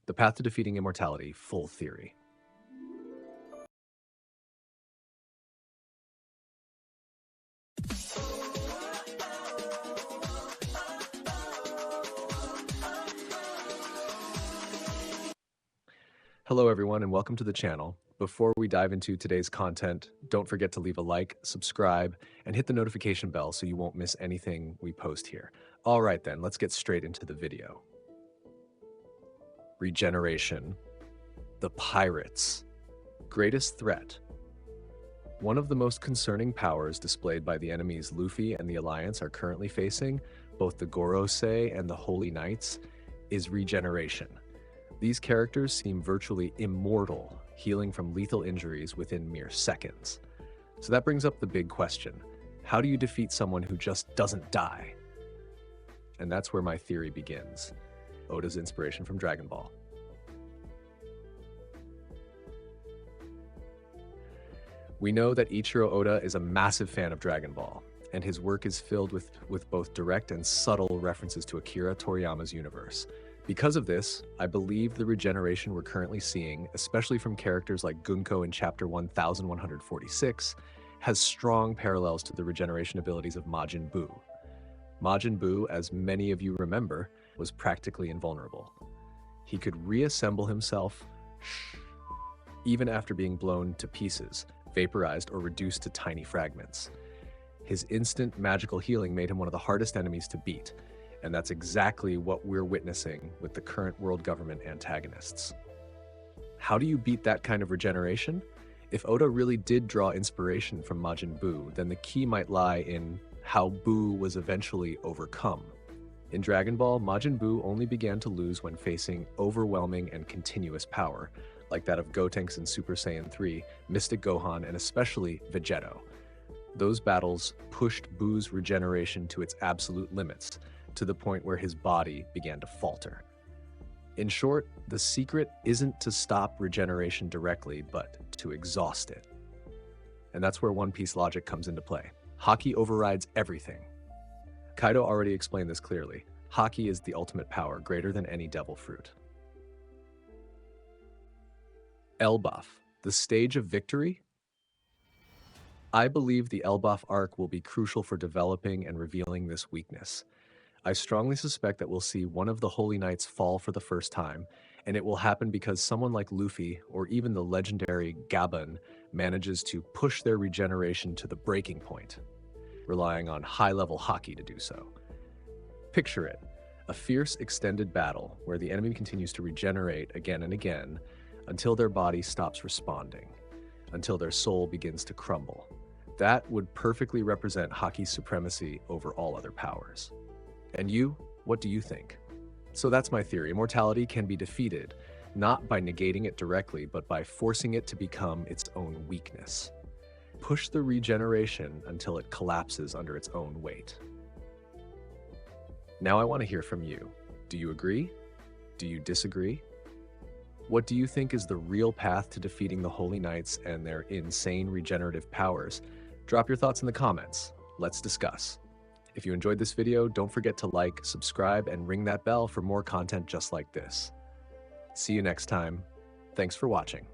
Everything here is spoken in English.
The Path to Defeating Immortality, Full Theory. Hello everyone and welcome to the channel. Before we dive into today's content, don't forget to leave a like, subscribe, and hit the notification bell so you won't miss anything we post here. All right then, let's get straight into the video. Regeneration. The Pirates. Greatest threat. One of the most concerning powers displayed by the enemies Luffy and the Alliance are currently facing, both the Gorosei and the Holy Knights, is regeneration. These characters seem virtually immortal, healing from lethal injuries within mere seconds. So that brings up the big question. How do you defeat someone who just doesn't die? And that's where my theory begins. Oda's inspiration from Dragon Ball. We know that Ichiro Oda is a massive fan of Dragon Ball, and his work is filled with both direct and subtle references to Akira Toriyama's universe. Because of this, I believe the regeneration we're currently seeing, especially from characters like Gunko in Chapter 1146, has strong parallels to the regeneration abilities of Majin Buu. Majin Buu, as many of you remember, was practically invulnerable. He could reassemble himself even after being blown to pieces, vaporized, or reduced to tiny fragments. His instant magical healing made him one of the hardest enemies to beat, and that's exactly what we're witnessing with the current world government antagonists. How do you beat that kind of regeneration? If Oda really did draw inspiration from Majin Buu, then the key might lie in how Buu was eventually overcome. In Dragon Ball, Majin Buu only began to lose when facing overwhelming and continuous power, like that of Gotenks in Super Saiyan 3, Mystic Gohan, and especially Vegeto. Those battles pushed Buu's regeneration to its absolute limits, to the point where his body began to falter. In short, the secret isn't to stop regeneration directly, but to exhaust it. And that's where One Piece logic comes into play. Haki overrides everything. Kaido already explained this clearly. Haki is the ultimate power, greater than any devil fruit. Elbaf, the stage of victory? I believe the Elbaf arc will be crucial for developing and revealing this weakness. I strongly suspect that we'll see one of the Holy Knights fall for the first time, and it will happen because someone like Luffy, or even the legendary Gabban, manages to push their regeneration to the breaking point, relying on high-level Haki to do so. Picture it, a fierce extended battle where the enemy continues to regenerate again and again until their body stops responding, until their soul begins to crumble. That would perfectly represent Haki's supremacy over all other powers. And you, what do you think? So that's my theory. Immortality can be defeated, not by negating it directly, but by forcing it to become its own weakness. Push the regeneration until it collapses under its own weight. Now I want to hear from you. Do you agree? Do you disagree? What do you think is the real path to defeating the Holy Knights and their insane regenerative powers? Drop your thoughts in the comments. Let's discuss. If you enjoyed this video, don't forget to like, subscribe, and ring that bell for more content just like this. See you next time. Thanks for watching.